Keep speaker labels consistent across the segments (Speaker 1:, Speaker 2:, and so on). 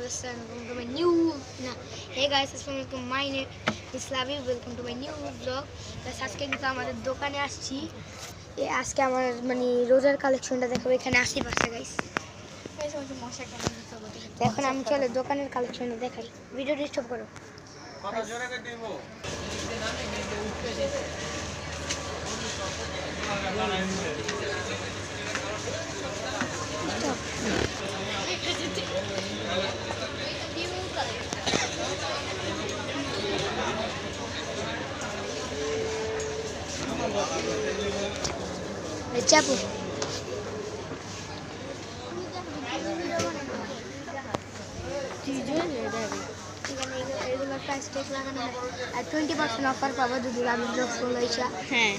Speaker 1: welcome to my new hey guys, assalamualaikum. My name is Slavi. Welcome to my new vlog. Guys, আজকে কিন্তু আমাদের দোকানে আসছি। আজকে আমার মানে রোজার কালেকশনটা দেখাবো এখানে আশেপাশে গাইস। এখন আমি চলে দোকানের কালেকশনটা দেখাই। ভিডিও ডিস্টার্ব করো। চাপু এগুলোর প্রাইস ট্যাগ লাগানো হয় আর 20% অফার পাবো যদি আমি ব্লগ ফলো ইচ্ছা।
Speaker 2: হ্যাঁ,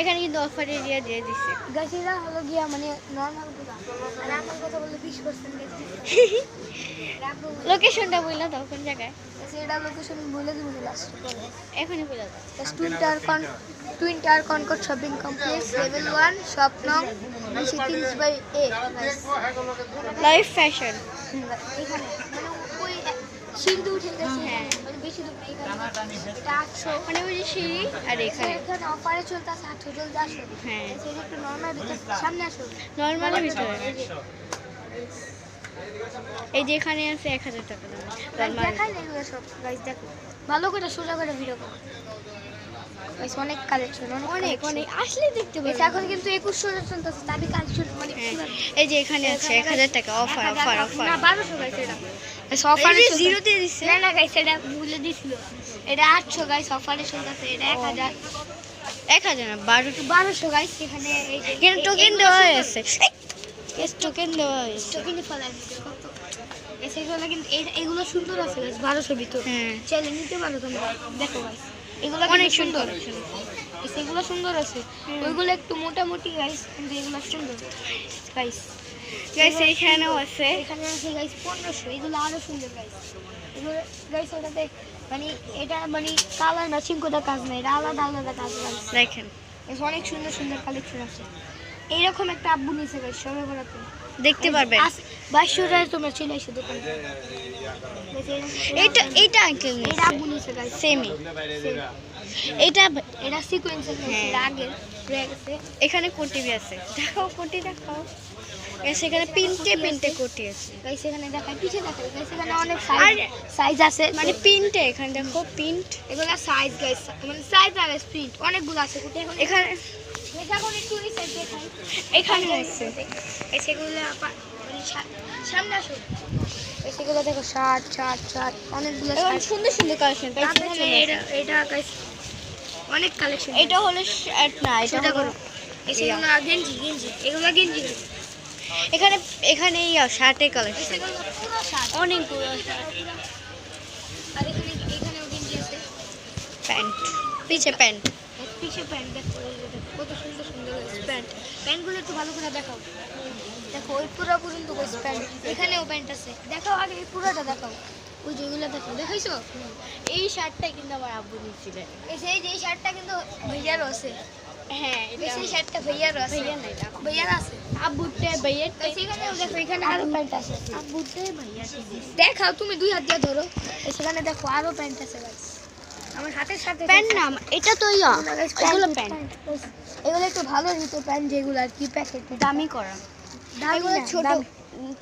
Speaker 2: এখানে কিন্তু অফার এরিয়া দিয়ে দিচ্ছে।
Speaker 1: গাছ এরা হলো গিয়া মানে নর্মাল কথা আর আমার কথা বললে 20% গেছে।
Speaker 2: লোকেশনটা বললা দাও কোন জায়গায়?
Speaker 1: এটা লোকেশন বলে দিব লাস্ট করে।
Speaker 2: এখনই বলে দাও।
Speaker 1: Twin tower Concord shopping complex level 1 shop নং 23/A
Speaker 2: লাইফ ফ্যাশন।
Speaker 1: এখানে মানে ওই সিঁড়ি উঠে গেছে। হ্যাঁ, মানে বেশি দূর নেই। এটা 800
Speaker 2: মানে ওই যে সিঁড়ি আর এখানে
Speaker 1: অফারে চলতেছে 800 জলদি আসো।
Speaker 2: হ্যাঁ,
Speaker 1: সেটা একটু নরমাল ভিতরে সামনে আসো।
Speaker 2: নরমালের ভিতরে এই যে এখানে আছে 1000 টাকা দাম।
Speaker 1: দেখাই না এগুলো সব গাইস দেখো ভালো করে সোজা করে ভিডিও করো গাইস। অনেক কালেকশন অনেক
Speaker 2: আসলে দেখতে পাবে।
Speaker 1: এখন কিন্তু 2100 চলতেছে তাবি কালেকশন মানে
Speaker 2: এই যে এখানে আছে 1000 টাকা অফার
Speaker 1: না 1200 গাইস। এটা
Speaker 2: অফারে জিরো দিয়ে দিচ্ছে।
Speaker 1: না গাইস এটা ভুলে দিছিল। এটা 800 গাইস অফারে চলতেছে। এটা
Speaker 2: 1000 না
Speaker 1: 1200 গাইস। এখানে এই যে
Speaker 2: এখানে টোকেন দেওয়া আছে। কেস টোকেন দেওয়া আছে।
Speaker 1: টোকেনই ফলাই কত এগুলো কিন্তু এগুলো সুন্দর আছে গাইস 1200 ভিতর।
Speaker 2: হ্যাঁ,
Speaker 1: চলে নিতে পারো তোমরা। দেখো গাইস এগুলো
Speaker 2: অনেক সুন্দর।
Speaker 1: এগুলো সুন্দর আছে। ওইগুলো একটু মোটামুটি গাইস কিন্তু এগুলো সুন্দর গাইস।
Speaker 2: গাইস এখানেও আছে।
Speaker 1: এখানে আছে গাইস 1500। এগুলো আরো সুন্দর গাইস। এগুলো গাইস ওটাতে মানে এটা মানে কালার ম্যাচিং কোটা কাজ নাই, এটা আলাদা আলাদা কাজ গাইস।
Speaker 2: দেখেন
Speaker 1: অনেক সুন্দর সুন্দর কালেকশন আছে। এইরকম একটা আব্বু নিছে গাইস সবে বড়তে
Speaker 2: দেখতে পারবেন।
Speaker 1: 2200 টাকা তোমরা চলে এসো দোকানে।
Speaker 2: এটা আঙ্কেল নিছে।
Speaker 1: এটা আব্বু নিছে গাইস
Speaker 2: সেমই। এটা
Speaker 1: সিকোয়েন্সের
Speaker 2: হ্যাঁ,
Speaker 1: আগে রয়ে গেছে।
Speaker 2: এখানে কোটি আছে। দেখাও কোটি দেখাও। সেখানে পিনটে কোটি আছে
Speaker 1: গাইস। এখানে দেখাই পিছে দেখাই গাইস। এখানে অনেক সাইজ আছে
Speaker 2: মানে পিনটে। এখানে দেখো পিন্ট
Speaker 1: এগুলা সাইজ গাইস মানে সাইজ আর প্রিন্ট অনেকগুলো আছে। এখন
Speaker 2: এখানে
Speaker 1: এখন একটু রিসাইজ দেখাই।
Speaker 2: এখানে আছে
Speaker 1: সেগুলো মানে সামনে আসো। সেগুলো দেখো শার্ট অনেকগুলো
Speaker 2: সুন্দর সুন্দর কালেকশন।
Speaker 1: এটা গাইস অনেক কালেকশন।
Speaker 2: এটা হলো শার্ট না, এটা
Speaker 1: করো। এগুলো গেঞ্জি এগুলো গেঞ্জি।
Speaker 2: এখানে শার্টের কালেকশন অনেকগুলো শার্ট।
Speaker 1: আর এখানেও গেঞ্জি আছে।
Speaker 2: প্যান্ট পিছে প্যান্ট
Speaker 1: দেখো কত সুন্দর সুন্দর প্যান্টগুলো একটু ভালো করে দেখাও। দেখো ওই পুরো পর্যন্ত প্যান্ট। এখানেও প্যান্ট আছে। দেখাও আগে এই পুরোটা দেখাও। ওই যেগুলো দেখো দেখাইছো।
Speaker 2: এই শার্টটা কিন্তু আমার আব্বু নিয়েছিলেন।
Speaker 1: এই শার্টটা কিন্তু ভাইয়ারও আছে।
Speaker 2: হ্যাঁ,
Speaker 1: সেই শার্টটা ভাইয়ারও আছে। ভাইয়ার আছে
Speaker 2: আব্বুতে ভাইয়ার।
Speaker 1: সেখানেও দেখো এখানে আরো প্যান্ট আছে।
Speaker 2: আব্বুতে ভাইয়ার
Speaker 1: দেখাও তুমি 2 হাত দিয়ে ধরো। সেখানে দেখো আরো প্যান্ট আছে গাইস। আমার হাতের সাথে
Speaker 2: প্যান্ট না, এটা তো এগুলো প্যান্ট।
Speaker 1: এগুলো একটু ভালো নিতে প্যান্ট যেগুলো আর কি প্যাকেট
Speaker 2: দামি করা। এগুলো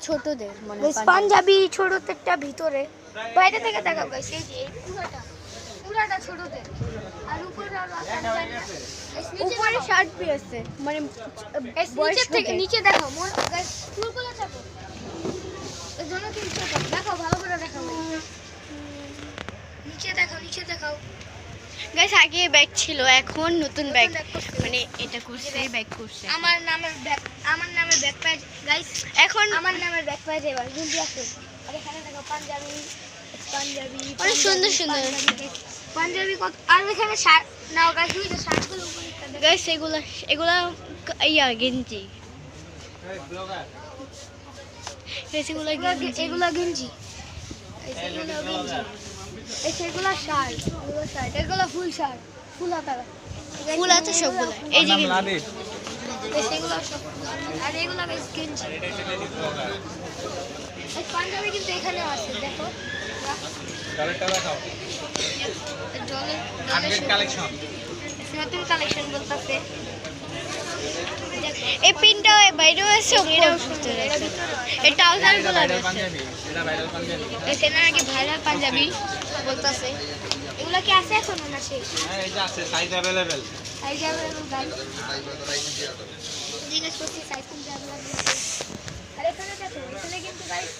Speaker 2: ছোটদের মানে
Speaker 1: পাঞ্জাবি ছোটদেরটা ভিতরে বাইরে থেকে দেখাও গাইস। এই যে পুরাটা ছোটদের আর উপরে আরো
Speaker 2: উপরে শার্ট পি আছে মানে
Speaker 1: নিচে থেকে নিচে দেখাও গাইস। ফুলগুলো চাপো এর জন্য কি দেখাও ভালো করে দেখাও। নিচে দেখাও
Speaker 2: গাইস। আগে ব্যাগ ছিল, এখন নতুন ব্যাগ মানে এটা করছে ব্যাগ করছে।
Speaker 1: আমার নামের ব্যাগ প্যাজ গাইস।
Speaker 2: এখন
Speaker 1: আমার নামের ব্যাগ প্যাজ এবার গেঞ্জি আছে। আর এখানে দেখো পাঞ্জাবি
Speaker 2: অনেক সুন্দর সুন্দর
Speaker 1: পাঞ্জাবি কত। আর এখানে শার্ট নাও গাইস। দুইটা শার্টগুলো উপরে
Speaker 2: গাইস। এগুলা গেঞ্জি।
Speaker 1: এগুলো গেঞ্জি সেগুলো শার্ট এগুলো ফুল শার্ট ফুল
Speaker 2: হাতা সবগুলো। এই যে
Speaker 1: সেগুলো সব আর এগুলো গেঞ্জি এই পাঞ্জাবি কিন্তু এখানেও আছে দেখো
Speaker 3: কালেক্টটা দেখাও
Speaker 1: ডলার
Speaker 3: আপডেট কালেকশন
Speaker 1: নতুন কালেকশন বলতেছে
Speaker 2: এই পিনটাও বাইরেও আছে এটাও ভিতরে আছে এই ট্রাউজারগুলো
Speaker 3: ভাইরাল
Speaker 2: আছে
Speaker 3: পাঞ্জাবি এটা ভাইরাল পাঞ্জাবি
Speaker 1: এখানে নাকি ভাইরাল পাঞ্জাবি বলতেছে এগুলো কি আছে এখনো না শেষ
Speaker 3: হ্যাঁ এই যে আছে size available
Speaker 1: size available guys জিজ্ঞেস করছি সাইজ কোনটা অ্যাভেলেবল আর এখানে দেখো এখানে কিন্তু গাইস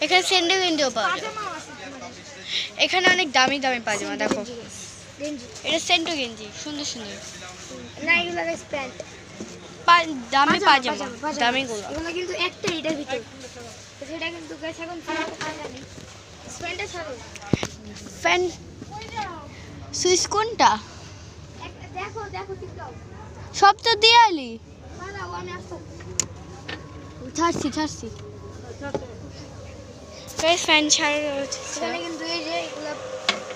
Speaker 2: এখানে স্যান্ডেল কিনতেও পাওয়া যায়
Speaker 1: পাজামাও আছে তোমাদের
Speaker 2: এখানে অনেক দামি দামি পাজামা দেখো
Speaker 1: গেঞ্জি
Speaker 2: এটা সেন্টো গেঞ্জি সুন্দর সুন্দর
Speaker 1: না এগুলো গাইস প্যান্ট
Speaker 2: দামি পাজামা দামিগুলো
Speaker 1: এগুলো কিন্তু একটা এটার ভিতর তো সেটা কিন্তু গাইস এখন জানি প্যান্টটা ছাড়ো
Speaker 2: ফ্যান সুইচ কোনটা
Speaker 1: একটা দেখো দেখো ঠিক দাও
Speaker 2: সব তো দেয়ালি
Speaker 1: দাঁড়াও আমি আসছি
Speaker 2: ছাড়ছি গাইস ফ্যান ছাড়া
Speaker 1: এখানে কিন্তু এই যে এগুলো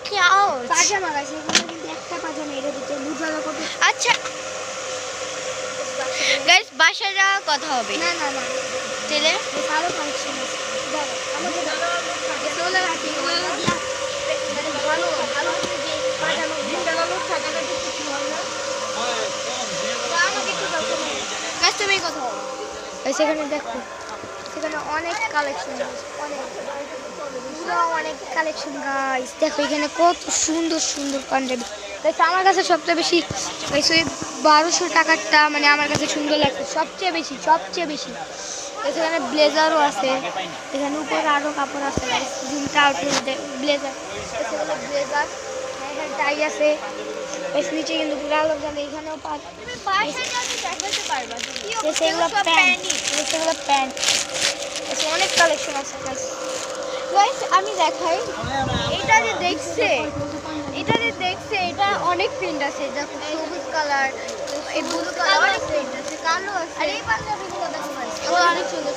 Speaker 2: ক্লাউড
Speaker 1: পাজামা গাইস এগুলো কিন্তু একটা পাজামা এটার ভিতর বুঝালো কত
Speaker 2: আচ্ছা গাইস বাসা যাওয়া কথা হবে
Speaker 1: না না না
Speaker 2: তেলে
Speaker 1: ভালো কালেকশন আছে দাঁড়াও আমাকে এগুলো রাখি এগুলো দিয়া মানে ভালো ভালো যে পাজামা দিনবেলা লোক থাকে না দেখতে কি হয় না তো আমাকে একটু দাও
Speaker 2: গাইস তুমি কথা বলো
Speaker 1: সেখানে দেখো সেখানে অনেক কালেকশন অনেক পুরো অনেক কালেকশন গাইস দেখো এখানে কত সুন্দর সুন্দর পাঞ্জাবি গাইস আমার কাছে সবচেয়ে বেশি গাইস ওই 1200 টাকারটা মানে আমার কাছে সুন্দর লাগছে সবচেয়ে বেশি এখানে ব্লেজারও আছে এখানে উপরে আরও কাপড় আছে গাইস জুমটা ব্লেজার এখানে ব্লেজার এখানে টাই আছে এর নিচে কিন্তু পুরো আলোক জ্বালে এখানেও পাঁচ
Speaker 2: দেখাতে পারবা
Speaker 1: সেগুলো প্যান্ট অনেক কালেকশন আছে গাইস
Speaker 2: গাইস আমি দেখাই এটা যে দেখছে এটা অনেক প্রিন্ট আছে দেখো সবুজ কালার এই ব্লু কালার অনেক প্রিন্ট আছে কালো আছে
Speaker 1: আর এই পাঞ্জাবিগুলো দেখো গাইস
Speaker 2: এগুলো অনেক সুন্দর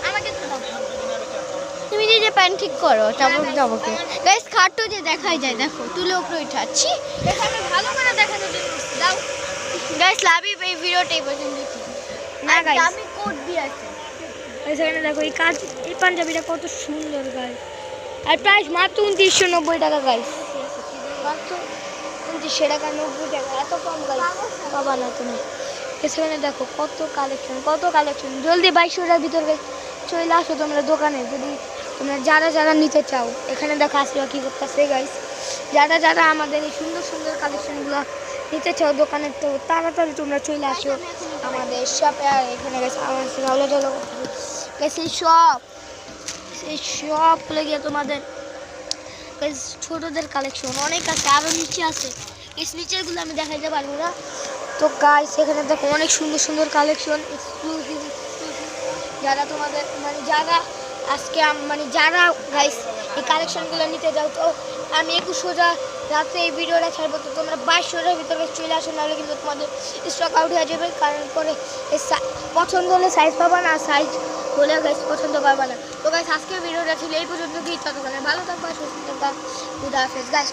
Speaker 2: আমাকে একটু দাও তুমি যে প্যান্ট ঠিক করো যাবকে গাইস খাটটো যে দেখাই যায় দেখো তুলে উপরে উঠাচ্ছি
Speaker 1: দেখো আমি ভালো করে দেখানোর জন্য দাও
Speaker 2: গাইস লাভি এই ভিডিওটা এই পর্যন্ত দেখি
Speaker 1: না গাইস
Speaker 2: আমি কোড দিয়ে আছে
Speaker 1: এখানে দেখো এই পাঞ্জাবিটা কত সুন্দর গাইস আর প্রাইস মাত্র 2990 টাকা গাইস মাত্র 2900 টাকা 90 টাকা এত কম গাইস বাবা না তুমি এখানে দেখো কত কালেকশন জলদি 2200টার ভিতরে চলে আসো তোমরা দোকানে যদি তোমরা যারা নিতে চাও এখানে দেখো আসলে কি করতেছে গাইস যারা আমাদের এই সুন্দর সুন্দর কালেকশনগুলো নিতে চাও দোকানে তো তাড়াতাড়ি তোমরা চলে আসো আমাদের শপে আর এখানে গেছে আমার ভালো গেছে সেই শপগুলো গিয়ে তোমাদের ছোটদের কালেকশন অনেক আছে আরও নিচে আছে এই নিচেরগুলো আমি দেখাইতে পারবো না তো গাইস এখানে দেখো অনেক সুন্দর কালেকশন এক্সক্লুসিভ যারা তোমাদের মানে যারা যারা গাইস এই কালেকশনগুলো নিতে যাও তো আমি 21 রাতে এই ভিডিওটা ছাড়বো তো তোমরা 2200টার ভিতরে চলে আসো নাহলে কিন্তু তোমাদের স্টক আউট হয়ে যাবে কারণ করে পছন্দ হলে সাইজ পাবা না সাইজ হলে গাইস পছন্দ পাবা না তো গাইস আজকের ভিডিওটা ছিল এই পর্যন্ত কি ততক্ষণে ভালো থাকবা সুস্থ থাকবা খুদা হাফেজ গাইস